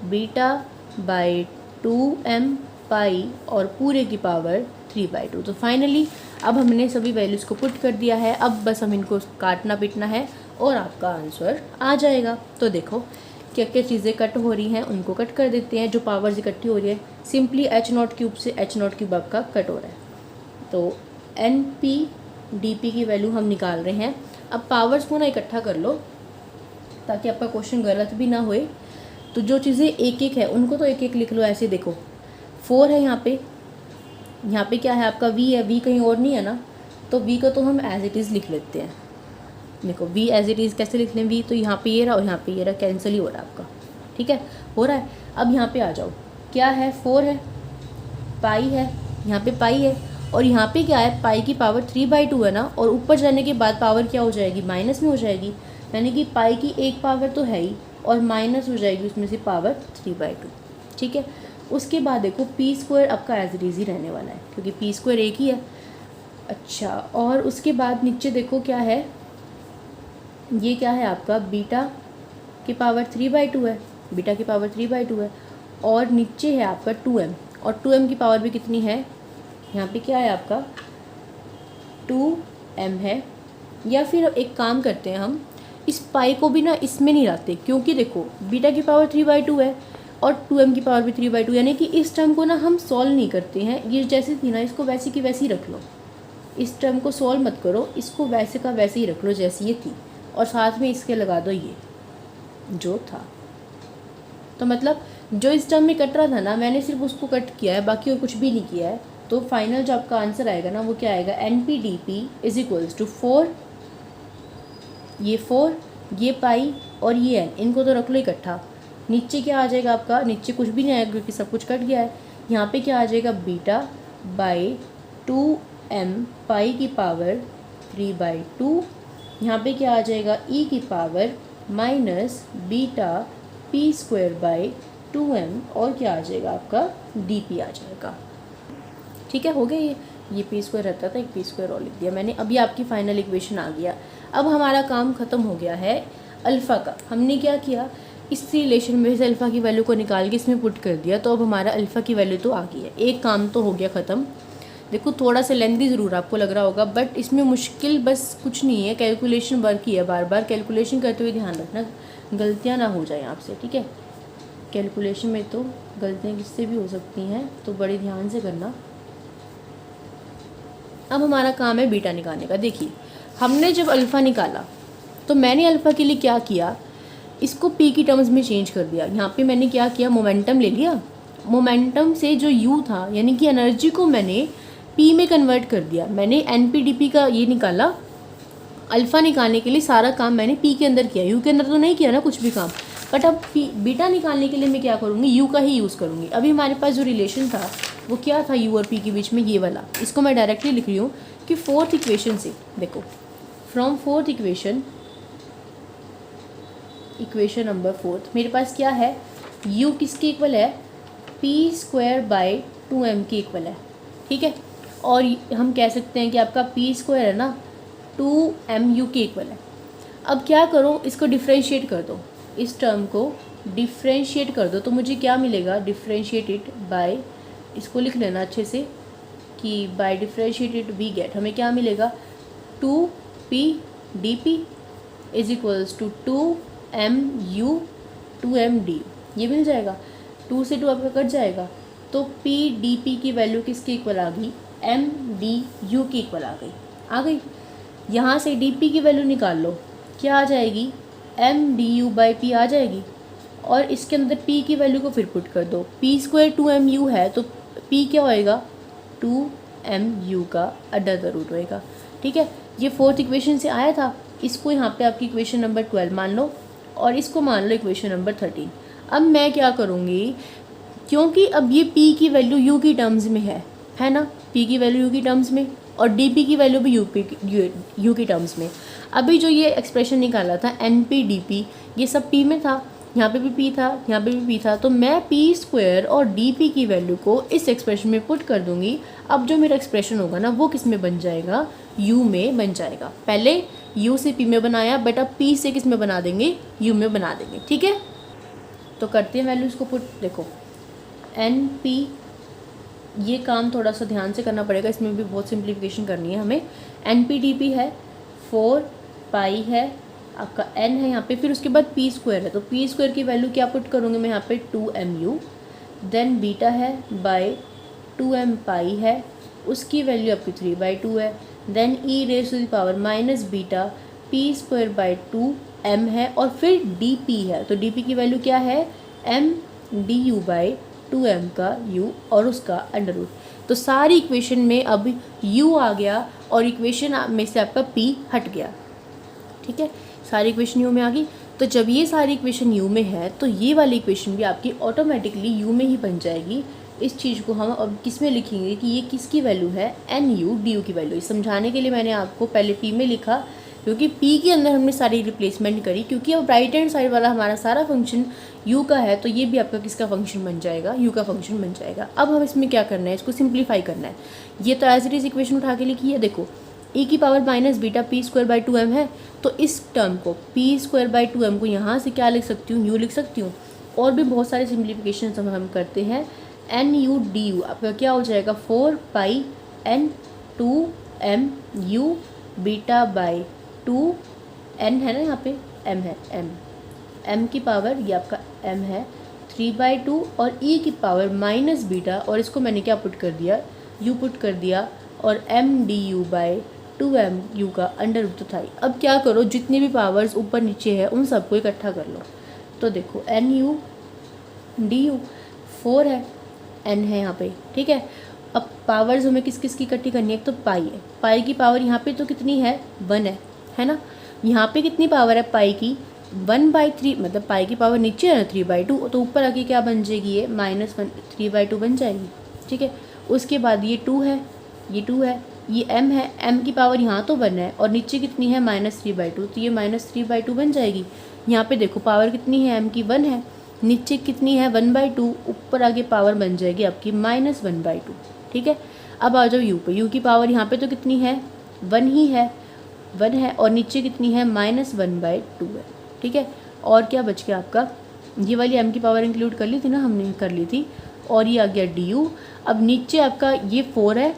beta by 2m pi और पूरे की पावर 3/2। तो फाइनली अब हमने सभी वैल्यूज़ को पुट कर दिया है। अब बस हम इनको काटना पीटना है और आपका आंसर आ जाएगा। तो देखो क्या क्या चीज़ें कट हो रही हैं, उनको कट कर देते हैं। जो पावर्स इकट्ठी हो रही है, सिंपली एच नॉट क्यूब से एच नॉट क्यूब आपका कट हो रहा है। तो NP-DP की वैल्यू हम निकाल रहे हैं। अब पावर्स को ना इकट्ठा कर लो ताकि आपका क्वेश्चन गलत भी ना होए। तो जो चीज़ें एक एक है उनको तो एक एक लिख लो। ऐसे देखो 4 है यहाँ पे क्या है आपका v है, v कहीं और नहीं है ना, तो v को तो हम एज इट इज़ लिख लेते हैं। देखो v एज इट इज़ कैसे लिख लें, v तो यहाँ पे ये रहा और यहाँ पे ये रहा, कैंसिल ही हो रहा है आपका, ठीक है, हो रहा है। अब यहाँ पे आ जाओ, क्या है, 4 है, पाई है, यहाँ पे पाई है और यहाँ पे क्या है, पाई की पावर 3/2 है ना, और ऊपर जाने के बाद पावर क्या हो जाएगी, माइनस में हो जाएगी, यानी कि पाई की एक पावर तो है ही और माइनस हो जाएगी उसमें से पावर 3/2, ठीक है। उसके बाद देखो पी स्क्वायर आपका एज इट इज़ ही रहने वाला है क्योंकि पी स्क्वायर एक ही है। अच्छा, और उसके बाद नीचे देखो क्या है, ये क्या है आपका, बीटा की पावर 3/2 है, बीटा की पावर 3/2 है और नीचे है आपका 2m और 2m की पावर भी कितनी है, यहाँ पे क्या है आपका 2m है। या फिर एक काम करते हैं, हम इस पाई को भी ना इसमें नहीं लाते क्योंकि देखो बीटा की पावर 3/2 है और 2m की पावर भी 3/2, यानी कि इस टर्म को ना हम सॉल्व नहीं करते हैं। ये जैसी थी ना, इसको वैसी की वैसी रख लो, इस टर्म को सॉल्व मत करो, इसको वैसे का वैसे ही रख लो जैसी ये थी और साथ में इसके लगा दो ये जो था। तो मतलब जो इस टर्म में कट रहा था ना, मैंने सिर्फ उसको कट किया है, बाकी और कुछ भी नहीं किया है। तो फाइनल जो आपका आंसर आएगा ना, वो क्या आएगा, NP-DP इज इक्वल्स टू 4, ये 4, ये पाई और ये n, इनको तो रख लो इकट्ठा। नीचे क्या आ जाएगा आपका, नीचे कुछ भी नहीं आएगा क्योंकि सब कुछ कट गया है। यहाँ पे क्या आ जाएगा, बीटा बाई 2m पाई की पावर 3/2 यहाँ पे क्या आ जाएगा, ई की power minus beta P square by 2m, और क्या आ जाएगा आपका डी पी आ जाएगा। ठीक है, हो गया ये पी स्क्वायर रहता था, एक पी स्क्वायर और लिख दिया मैंने। अभी आपकी फाइनल इक्वेशन आ गया। अब हमारा काम ख़त्म हो गया है अल्फ़ा का। हमने क्या किया, इस रिलेशन में से अल्फ़ा की वैल्यू को निकाल के इसमें पुट कर दिया, तो अब हमारा अल्फ़ा की वैल्यू तो आ गई है। एक काम तो हो गया ख़त्म। देखो थोड़ा सा लेंथी ज़रूर आपको लग रहा होगा, बट इसमें मुश्किल बस कुछ नहीं है, कैलकुलेशन वर्क ही है। बार बार कैलकुलेशन करते हुए ध्यान रखना गलतियाँ ना हो जाए आपसे, ठीक है। कैलकुलेशन में तो गलतियाँ किससे भी हो सकती हैं, तो बड़े ध्यान से करना। अब हमारा काम है बीटा निकालने का। देखिए हमने जब अल्फ़ा निकाला तो मैंने अल्फ़ा के लिए क्या किया, इसको पी की टर्म्स में चेंज कर दिया। यहाँ पे मैंने क्या किया, मोमेंटम ले लिया। मोमेंटम से जो यू था यानी कि एनर्जी को मैंने पी में कन्वर्ट कर दिया। मैंने एन पी डी पी का ये निकाला। अल्फ़ा निकालने के लिए सारा काम मैंने पी के अंदर किया, यू के अंदर तो नहीं किया ना कुछ भी काम। बट अब बीटा निकालने के लिए मैं क्या करूँगी, यू का ही यूज़ करूँगी। अभी हमारे पास जो रिलेशन था वो क्या था, यू और पी के बीच में ये वाला। इसको मैं डायरेक्टली लिख रही हूँ कि फोर्थ इक्वेशन से, देखो from fourth equation, equation number fourth, मेरे पास क्या है, u किसके इक्वल है, पी स्क्वायर बाई 2m के इक्वल है। ठीक है, और हम कह सकते हैं कि आपका पी स्क्वायर है ना 2mu के इक्वल है। अब क्या करो, इसको डिफ्रेंशिएट कर दो, इस टर्म को डिफ्रेंशिएट कर दो, तो मुझे क्या मिलेगा, डिफ्रेंशिएटेड बाय, इसको लिख लेना अच्छे से कि बाय डिफ्रेंशिएटेड वी गेट, हमें क्या मिलेगा, 2p dp is equals to 2mu 2md, ये मिल जाएगा। 2 से 2 आपका कट जाएगा, तो p dp की वैल्यू किसके इक्वल आ गई, mdu की इक्वल आ गई। यहाँ से dp की वैल्यू निकाल लो, क्या आ जाएगी, mdu बाई पी आ जाएगी। और इसके अंदर p की वैल्यू को फिर पुट कर दो, p स्क्वायर 2mu है तो p क्या होएगा, 2mu का अंडर द रूट होएगा। ठीक है, ये फोर्थ इक्वेशन से आया था, इसको यहाँ पे आपकी इक्वेशन नंबर 12 मान लो और इसको मान लो इक्वेशन नंबर 13। अब मैं क्या करूँगी, क्योंकि अब ये p की वैल्यू u की टर्म्स में है ना, p की वैल्यू u की टर्म्स में और dp की वैल्यू भी u की टर्म्स में। अभी जो ये एक्सप्रेशन निकाला था np dp, ये सब p में था, यहाँ पे भी p था, यहाँ पे भी p था, तो मैं p स्क्वायर और dp की वैल्यू को इस एक्सप्रेशन में पुट कर दूंगी। अब जो मेरा एक्सप्रेशन होगा ना वो किस में बन जाएगा, u में बन जाएगा। पहले u से p में बनाया, बट अब p से किस में बना देंगे, u में बना देंगे। ठीक है, तो करते हैं वैल्यूज़ को पुट। देखो np, ये काम थोड़ा सा ध्यान से करना पड़ेगा, इसमें भी बहुत सिंप्लीफिकेशन करनी है हमें। np dp है 4 पाई है आपका, n है यहाँ पे, फिर उसके बाद p स्क्वायर है, तो p स्क्वायर की वैल्यू क्या पुट करूँगी मैं यहाँ पे, 2mu, देन बीटा है बाय 2m पाई है, उसकी वैल्यू आपकी 3/2 है, then e raise to the power minus beta p square by 2m है, और फिर dp है, तो dp की वैल्यू क्या है, m du बाई 2m का u और उसका अंडर रूट। तो सारी इक्वेशन में अब u आ गया और इक्वेशन में से आपका p हट गया। ठीक है, सारी इक्वेशन u में आ गई। तो जब ये सारी इक्वेशन u में है तो ये वाली इक्वेशन भी आपकी ऑटोमेटिकली u में ही बन जाएगी। इस चीज़ को हम अब किस में लिखेंगे कि ये किसकी वैल्यू है, nu du की वैल्यू। समझाने के लिए मैंने आपको पहले p में लिखा, क्योंकि p के अंदर हमने सारी रिप्लेसमेंट करी, क्योंकि अब राइट हैंड साइड वाला हमारा सारा फंक्शन u का है, तो ये भी आपका किसका फंक्शन बन जाएगा, u का फंक्शन बन जाएगा। अब हम इसमें क्या करना है, इसको सिंप्लीफाई करना है। ये तो एज इट इज़ इक्वेशन उठा के लिखी है, देखो e की power minus beta P square by 2m है, तो इस टर्म को p स्क्वायर बाई 2m को यहाँ से क्या लिख सकती हूँ, u लिख सकती हूँ। और भी बहुत सारे सिम्प्लीफिकेशन हम करते हैं। nu du आपका क्या हो जाएगा, 4 पाई n 2mu beta by 2n है ना, यहाँ पे m है, m की पावर ये आपका m है 3/2 और e की पावर माइनस बीटा, और इसको मैंने क्या पुट कर दिया, u पुट कर दिया, और m du बाई 2mu का अंडर रूट था। अब क्या करो, जितनी भी पावर्स ऊपर नीचे है उन सबको इकट्ठा कर लो। तो देखो nu du 4 है, n है यहाँ पे। ठीक है, अब पावर्स हमें किस किस की इकट्ठी करनी है, तो पाई है, पाई की पावर यहाँ पे तो कितनी है, 1 है ना। यहाँ पे कितनी पावर है पाई की, 1/3, मतलब पाई की पावर नीचे है ना 3/2, तो ऊपर आके क्या बन जाएगी, ये -1 3/2 बन जाएगी। ठीक है, उसके बाद ये 2 है, ये 2 है, ये m है, m की पावर यहाँ तो 1 है और नीचे कितनी है -3/2, तो ये -3/2 बन जाएगी। यहाँ पे देखो पावर कितनी है m की 1 है, नीचे कितनी है 1/2, ऊपर आगे पावर बन जाएगी आपकी -1/2। ठीक है, अब आ जाओ u पे। u की पावर यहाँ पे तो कितनी है 1 ही है, 1 है और नीचे कितनी है -1/2 है। ठीक है, और क्या बच गया आपका, ये वाली m की पावर इंक्लूड कर ली थी ना, हमने कर ली थी, और ये आ गया du। अब नीचे आपका ये 4 है,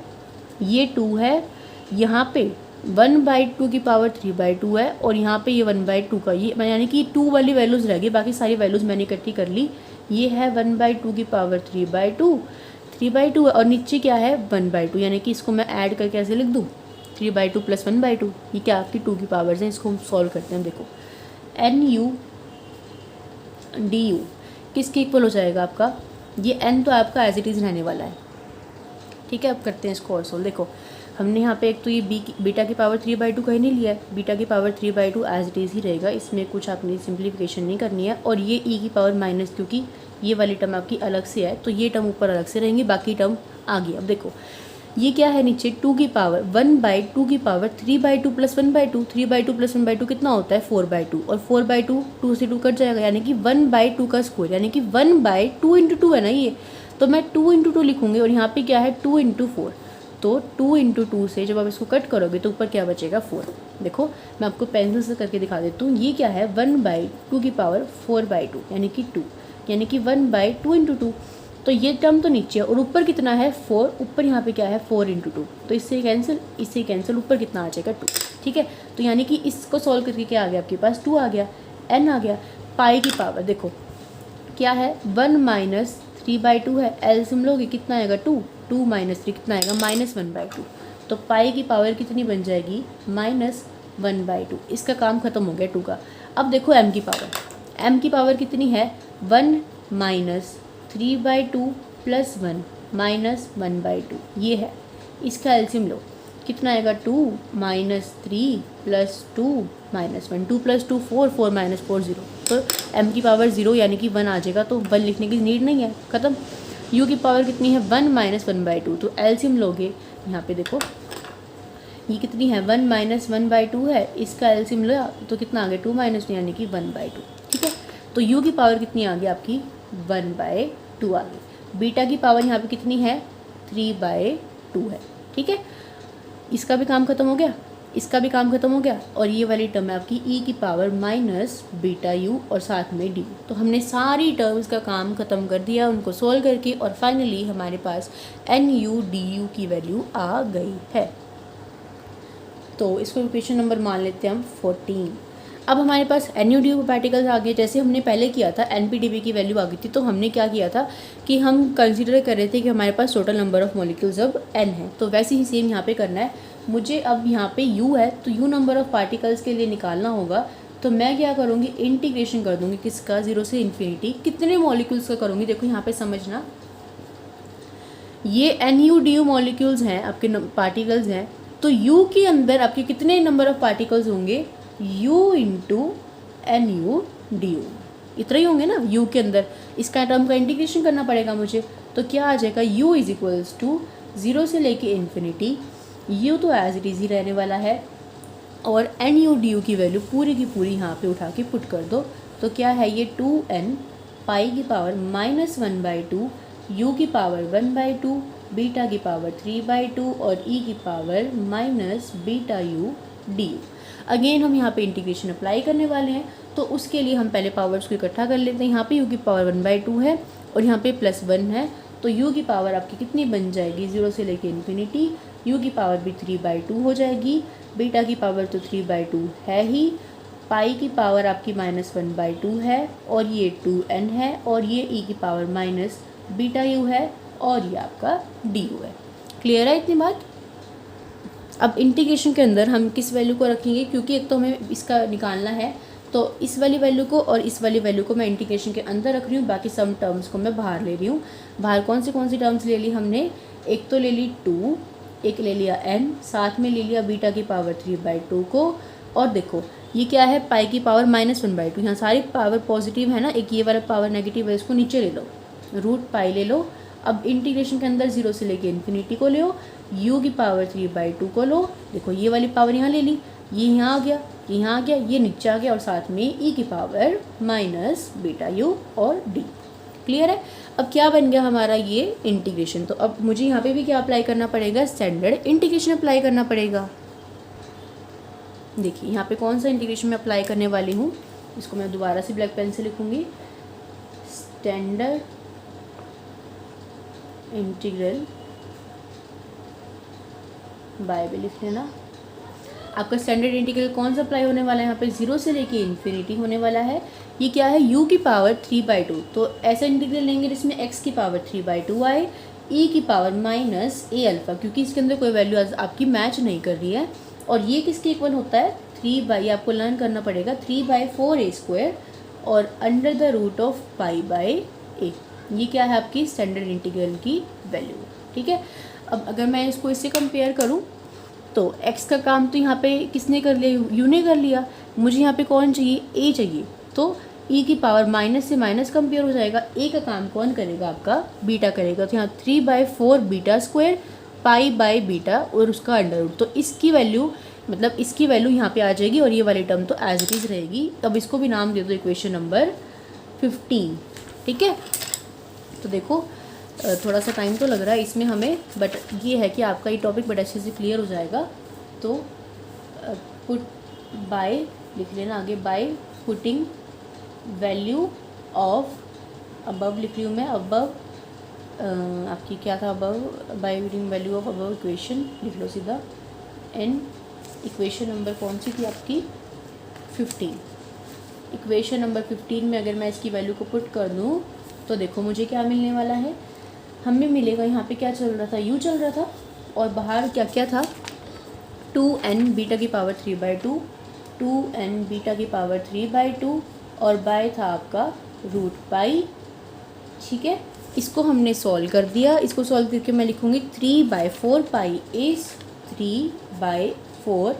ये 2 है, यहाँ पे 1/2 की पावर 3/2 है और यहाँ पे ये 1/2 का, ये यानी कि 2 वाली वैल्यूज़ रह गई, बाकी सारी वैल्यूज़ मैंने इकट्ठी कर ली। ये है 1/2 की पावर 3/2 है और नीचे क्या है 1/2, यानी कि इसको मैं ऐड करके ऐसे लिख दूँ 3/2 + 1/2, ये क्या आपकी 2 की पावर्स हैं। इसको हम सॉल्व करते हैं। देखो NU DU किसके इक्वल हो जाएगा आपका, ये n तो आपका एज इट इज़ रहने वाला है। ठीक है, अब करते हैं इसको और सोल्व। देखो हमने यहाँ पे एक तो ये बीटा की पावर 3/2 कहीं नहीं लिया है, बीटा की पावर 3/2 एज इट इज़ ही रहेगा, इसमें कुछ आपने सिंप्लीफिकेशन नहीं करनी है। और ये e की पावर माइनस, क्योंकि ये वाली टर्म आपकी अलग से है तो ये टर्म ऊपर अलग से रहेंगी, बाकी टर्म आ गई। अब देखो ये क्या है, नीचे 2 की पावर 1/2 की पावर 3/2 + 1/2, 3/2 + 1/2 कितना होता है 4/2, और 4/2 2 से 2 कट जाएगा, यानी कि 1/2 का स्क्वायर, यानी कि 1/2 × 2 है ना ये, तो मैं 2 × 2 लिखूँगी और यहाँ पे क्या है 2 × 4, तो 2 × 2 से जब आप इसको कट करोगे तो ऊपर क्या बचेगा 4। देखो मैं आपको पेंसिल से करके दिखा देती हूँ, ये क्या है 1/2 की पावर 4/2 यानी कि 2, यानी कि 1/2 × 2, तो ये टर्म तो नीचे है और ऊपर कितना है 4, ऊपर यहाँ पे क्या है 4 × 2, तो इससे कैंसिल, ऊपर कितना आ जाएगा 2। ठीक है, तो यानी कि इसको सॉल्व करके क्या आ गया आपके पास 2 आ गया, n आ गया। पाई की पावर देखो क्या है 1 - 3/2 है, एलसीएम लोगे कितना आएगा 2, 2 - 3 कितना आएगा -1/2, तो पाई की पावर कितनी बन जाएगी -1/2। इसका काम खत्म हो गया 2 का। अब देखो m की पावर कितनी है 1 - 3/2 + 1 -1/2, ये है। इसका एलसीएम लो कितना आएगा 2 - 3 + 2 -1, 2 + 2 4, 4 - 4 0, तो m की पावर 0 यानी कि 1 आ जाएगा, तो 1 लिखने की नीड नहीं है, ख़त्म। u की पावर कितनी है 1 - 1/2, तो एलसीएम लोगे यहाँ पे देखो ये कितनी है 1 - 1/2 है, इसका एलसीएम लो तो कितना आ गया 2 - 2 यानी कि 1/2। ठीक है, तो u की पावर कितनी आ गई आपकी 1/2 आ गई। बीटा की पावर यहाँ पे कितनी है 3/2 है। ठीक है, इसका भी काम खत्म हो गया, इसका भी काम खत्म हो गया, और ये वाली टर्म है आपकी e की पावर -βu और साथ में du। तो हमने सारी टर्म्स का काम खत्म कर दिया उनको सोल्व करके, और फाइनली हमारे पास NU DU की वैल्यू आ गई है। तो इसको क्वेश्चन नंबर मान लेते हैं हम 14। अब हमारे पास NU DU पार्टिकल्स आ गए, जैसे हमने पहले किया था NP/DB की वैल्यू आ गई थी, तो हमने क्या किया था कि हम कंसीडर कर रहे थे कि हमारे पास टोटल नंबर ऑफ़ मॉलिक्यूल्स अब n है, तो वैसे ही सेम यहाँ पे करना है मुझे। अब यहाँ पे u है तो u नंबर ऑफ़ पार्टिकल्स के लिए निकालना होगा, तो मैं क्या करूँगी इंटीग्रेशन कर दूँगी किसका 0 से इन्फिनिटी, कितने मॉलिक्यूल्स का करूँगी देखो यहाँ पर समझना, ये NU DU मॉलिक्यूल्स हैं आपके पार्टिकल्स हैं, तो u के अंदर आपके कितने नंबर ऑफ़ पार्टिकल्स होंगे u × NU DU, इतना ही होंगे ना u के अंदर। इसका टर्म का इंटीग्रेशन करना पड़ेगा मुझे, तो क्या आ जाएगा u = 0 से लेके इन्फिनिटी, u तो एज इट इज़ ही रहने वाला है, और NU DU की वैल्यू पूरी की पूरी यहाँ पे उठा के पुट कर दो, तो क्या है ये 2n पाई की पावर -1/2, u की पावर 1/2, बीटा की पावर 3/2 और e की पावर -βu du। अगेन हम यहाँ पे इंटीग्रेशन अप्लाई करने वाले हैं, तो उसके लिए हम पहले पावर्स को इकट्ठा कर लेते हैं। यहाँ पे u की पावर 1/2 है और यहाँ पे +1 है, तो u की पावर आपकी कितनी बन जाएगी 0 से लेके इन्फिनिटी, u की पावर भी 3/2 हो जाएगी, बीटा की पावर तो 3/2 है ही, पाई की पावर आपकी -1/2 है, और ये 2n है, और ये e की पावर -βu है, और ये आपका du है। क्लियर है इतनी बात। अब इंटीग्रेशन के अंदर हम किस वैल्यू को रखेंगे, क्योंकि एक तो हमें इसका निकालना है, तो इस वाली वैल्यू को और इस वाली वैल्यू को मैं इंटीग्रेशन के अंदर रख रही हूँ, बाकी सम टर्म्स को मैं बाहर ले रही हूँ। बाहर कौन सी टर्म्स ले ली हमने, एक तो ले ली 2, एक ले लिया n, साथ में ले लिया बीटा की पावर 3/2 को, और देखो ये क्या है पाई की पावर -1/2, यहाँ सारी पावर पॉजिटिव है ना, एक ये वाला पावर नेगेटिव है, इसको नीचे ले लो, √π ले लो, अब इंटीग्रेशन के अंदर 0 से लेके इन्फिनिटी को ले, u की पावर 3/2 को लो, देखो ये वाली पावर यहाँ ले ली, ये यहाँ आ गया, ये यहाँ आ गया, ये नीचे आ गया, और साथ में e की पावर माइनस बीटा u और d। क्लियर है। अब क्या बन गया हमारा ये इंटीग्रेशन। तो अब मुझे यहाँ पे भी क्या अप्लाई करना पड़ेगा, स्टैंडर्ड इंटीग्रेशन अप्लाई करना पड़ेगा। देखिए यहाँ पे कौन सा इंटीग्रेशन मैं अप्लाई करने वाली हूँ, इसको मैं दोबारा से ब्लैक पेन से लिखूँगी, स्टैंडर्ड इंटीग्रल बाय भी लिख लेना। आपका स्टैंडर्ड इंटीग्रल कौन सा अप्लाई होने वाला है, यहाँ पे 0 से लेके इन्फिनिटी होने वाला है। ये क्या है, u की पावर 3/2, तो ऐसा इंटीग्रल लेंगे जिसमें x की पावर 3/2 आए, e की पावर माइनस a अल्फ़ा, क्योंकि इसके अंदर कोई वैल्यू आपकी मैच नहीं कर रही है। और ये किसके इक्वल होता है, 3 आपको लर्न करना पड़ेगा 3/4a² और under the root of π/a। ये क्या है आपकी स्टैंडर्ड इंटीग्रल की वैल्यू। ठीक है। अब अगर मैं इसको इससे कंपेयर करूँ तो x का काम तो यहाँ पे किसने कर लिया, u ने कर लिया। मुझे यहाँ पे कौन चाहिए, a चाहिए, तो e की पावर माइनस से माइनस कंपेयर हो जाएगा, a का काम कौन करेगा, आपका बीटा करेगा। तो यहाँ 3/4 बीटा स्क्वायर π/बीटा और उसका अंडर रूट, तो इसकी वैल्यू मतलब इसकी वैल्यू यहाँ पे आ जाएगी और ये वाली टर्म तो एज इट इज़ रहेगी। अब इसको भी नाम दे दो इक्वेशन नंबर 15। ठीक है। तो देखो थोड़ा सा टाइम तो लग रहा है इसमें हमें, बट ये है कि आपका ये टॉपिक बड़ा अच्छे से क्लियर हो जाएगा। तो पुट बाय लिख लेना आगे, bye putting value of above लिख रही हूँ मैं, अबव आपकी क्या था, above bye putting value of above equation लिख लो सीधा। एंड इक्वेशन नंबर कौन सी थी आपकी, 15। इक्वेशन नंबर 15 में अगर मैं इसकी वैल्यू को पुट कर दूँ तो देखो मुझे क्या मिलने वाला है, हमें मिलेगा, यहाँ पे क्या चल रहा था, u चल रहा था, और बाहर क्या क्या था, 2n बीटा की पावर 3/2, 2n बीटा की पावर 3/2, और बाय था आपका रूट पाई। ठीक है। इसको हमने सॉल्व कर दिया, इसको सॉल्व करके मैं लिखूँगी 3/4 पाई a, 3/4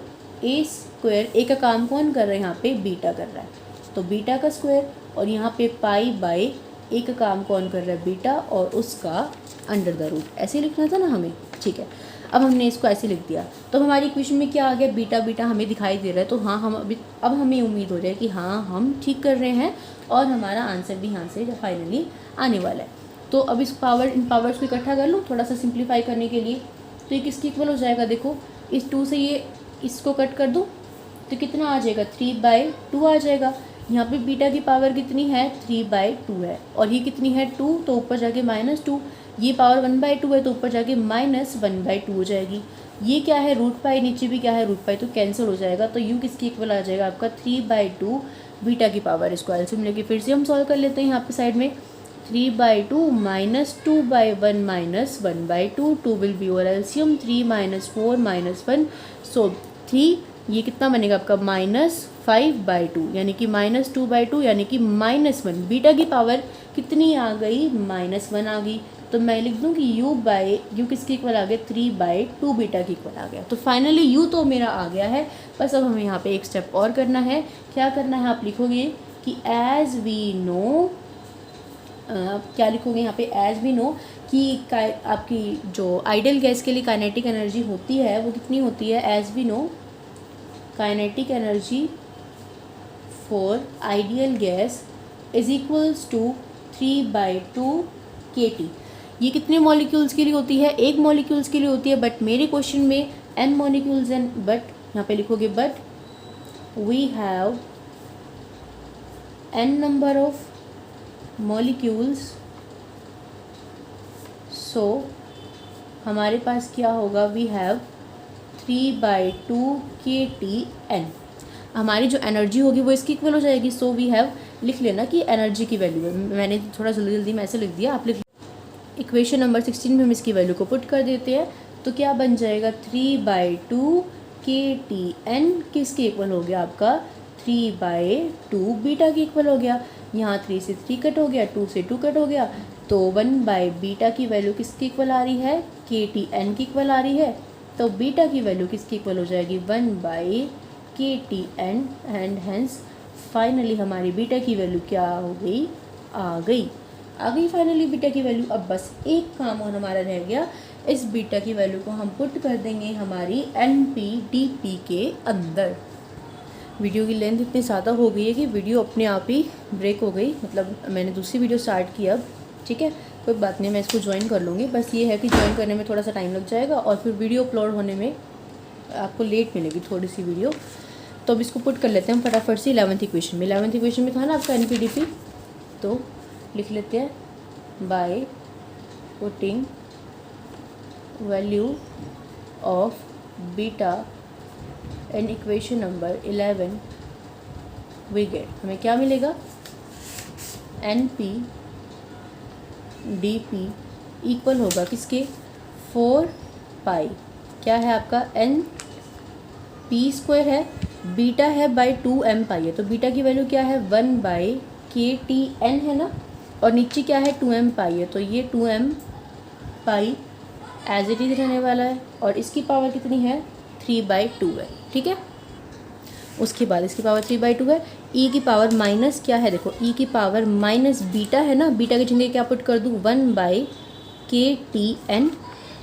a²। ए का काम कौन कर रहा है, यहाँ पे बीटा कर रहा है, तो बीटा का स्क्वायर, और यहाँ पे पाई/, ए का काम कौन कर रहा है, बीटा, और उसका अंडर द रूट। ऐसे लिखना था ना हमें। ठीक है। अब हमने इसको ऐसे लिख दिया, तो हमारी इक्वेशन में क्या आ गया, बीटा बीटा हमें दिखाई दे रहा है। तो हाँ हम अब हमें उम्मीद हो जाए कि हाँ हम ठीक कर रहे हैं और हमारा आंसर भी यहाँ से फाइनली आने वाला है। तो अब इस इन पावर्स को इकट्ठा कर लूँ थोड़ा सा सिंप्लीफाई करने के लिए। तो ये किसकी इक्वल हो जाएगा, देखो इस 2 से ये इसको कट कर दूँ तो कितना आ जाएगा, 3/2 आ जाएगा। यहाँ पे बीटा की पावर कितनी है, 3/2 है, और ये कितनी है 2, तो ऊपर जाके -2, ये पावर 1/2 है तो ऊपर जाके -1/2 हो जाएगी। ये क्या है, रूट पाई, नीचे भी क्या है रूट पाई, तो कैंसिल हो जाएगा। तो u किसकी इक्वल आ जाएगा आपका 3/2 बीटा की पावर। इसको एलसीएम लेके फिर से हम सॉल्व कर लेते हैं। यहाँ पे साइड में 3/2 -2/1 -1/2, 2 विल बी और एलसीएम 3 - 4 -1, सो 3, ये कितना बनेगा आपका -5/2, यानी कि -2/2 यानी कि -1। बीटा की पावर कितनी आ गई, -1 आ गई। तो मैं लिख दूँ कि u किसके इक्वल आ गया, 3/2 बीटा की इक्वल आ गया। तो फाइनली u तो मेरा आ गया है। बस अब हमें यहाँ पे एक स्टेप और करना है। क्या करना है, आप लिखोगे कि एज वी नो, क्या लिखोगे यहाँ पे, एज वी नो कि आपकी जो आइडियल गैस के लिए काइनेटिक एनर्जी होती है वो कितनी होती है, as we know kinetic energy for ideal gas is equals to 3/2 kT। ये कितने मॉलिक्यूल्स के लिए होती है, एक मॉलिक्यूल्स के लिए होती है, बट मेरे क्वेश्चन में n मॉलिक्यूल्स एंड, बट यहाँ पे लिखोगे but we have n number of molecules, so हमारे पास क्या होगा, वी हैव 3/2 kTn। हमारी जो एनर्जी होगी वो इसकी इक्वल हो जाएगी। सो वी हैव, लिख लेना कि एनर्जी की वैल्यू है, मैंने थोड़ा जल्दी जल्दी में ऐसे लिख दिया, आप लिख। इक्वेशन नंबर 16 में हम इसकी वैल्यू को पुट कर देते हैं, तो क्या बन जाएगा 3/2 kTn किसके इक्वल हो गया आपका, 3/2 बीटा के इक्वल हो गया। यहाँ 3 से 3 कट हो गया, 2 से 2 कट हो गया, तो 1/बीटा की वैल्यू किसकी इक्वल आ रही है, kTn की इक्वल आ रही है। तो बीटा की वैल्यू किसकी इक्वल हो जाएगी, 1/kTn, एंड हेंस फाइनली हमारी बीटा की वैल्यू क्या हो गई, आ गई। आ गई फाइनली बीटा की वैल्यू। अब बस एक काम और हमारा रह गया, इस बीटा की वैल्यू को हम पुट कर देंगे हमारी NP/DP के अंदर। वीडियो की लेंथ इतनी ज़्यादा हो गई है कि वीडियो अपने आप ही ब्रेक हो गई, मतलब मैंने दूसरी वीडियो स्टार्ट की अब, ठीक है। कोई बात नहीं, मैं इसको ज्वाइन कर लूँगी। बस ये है कि ज्वाइन करने में थोड़ा सा टाइम लग जाएगा और फिर वीडियो अपलोड होने में आपको लेट मिलेगी थोड़ी सी वीडियो। तो अब इसको पुट कर लेते हैं हम फटाफट से 11th इक्वेशन में। 11th इक्वेशन में था ना आपका NP/DP, तो लिख लेते हैं by putting value of beta in equation number 11 we gate, हमें क्या मिलेगा, NP/DP इक्वल होगा किसके, 4 पाई, क्या है आपका NP² है, बीटा है बाई 2m पाई है, तो बीटा की वैल्यू क्या है 1/KTN है ना, और नीचे क्या है 2m पाई है, तो ये 2m pi as it is रहने वाला है, और इसकी पावर कितनी है 3/2 है, ठीक है। उसके बाद इसकी पावर 3/2 है, e की पावर माइनस क्या है, देखो e की पावर माइनस बीटा है ना, बीटा की जगह क्या पुट कर दूँ 1/KTN,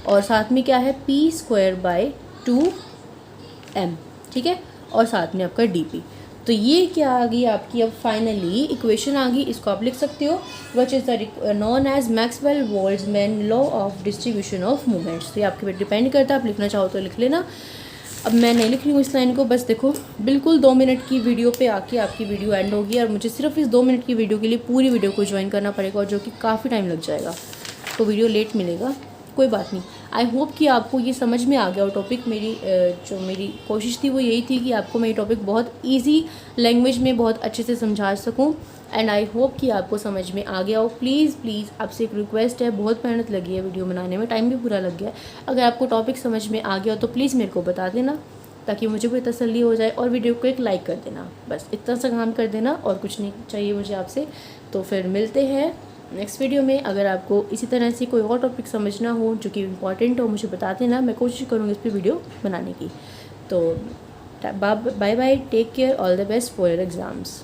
और साथ में क्या है P²/2m, ठीक है, और साथ में आपका DP। तो ये क्या आ गई आपकी अब फाइनली इक्वेशन आ गई, इसको आप लिख सकते हो, which is the known as Maxwell Boltzmann law of distribution of moments. तो ये आपके पे डिपेंड करता है, आप लिखना चाहो तो लिख लेना। अब मैं नहीं लिख रही हूँ इस लाइन को, बस देखो बिल्कुल 2 मिनट की वीडियो पे आके आपकी वीडियो एंड होगी, और मुझे सिर्फ इस 2 मिनट की वीडियो के लिए पूरी वीडियो को ज्वाइन करना पड़ेगा, और जो कि काफ़ी टाइम लग जाएगा, तो वीडियो लेट मिलेगा। कोई बात नहीं, आई होप कि आपको ये समझ में आ गया। और टॉपिक जो मेरी कोशिश थी वो यही थी कि आपको मैं ये टॉपिक बहुत ईजी लैंग्वेज में बहुत अच्छे से समझा सकूं, एंड आई होप कि आपको समझ में आ गया हो। प्लीज़ आपसे एक रिक्वेस्ट है, बहुत मेहनत लगी है वीडियो बनाने में, टाइम भी पूरा लग गया है। अगर आपको टॉपिक समझ में आ गया हो तो प्लीज़ मेरे को बता देना, ताकि मुझे कोई तसल्ली हो जाए, और वीडियो को एक लाइक कर देना, बस इतना सा काम कर देना, और कुछ नहीं चाहिए मुझे आपसे। तो फिर मिलते हैं नेक्स्ट वीडियो में। अगर आपको इसी तरह से कोई और टॉपिक समझना हो जो कि इम्पॉर्टेंट हो, मुझे बता देना, मैं कोशिश करूँगी इस पर वीडियो बनाने की। तो bye bye, take care, all the best for your exams.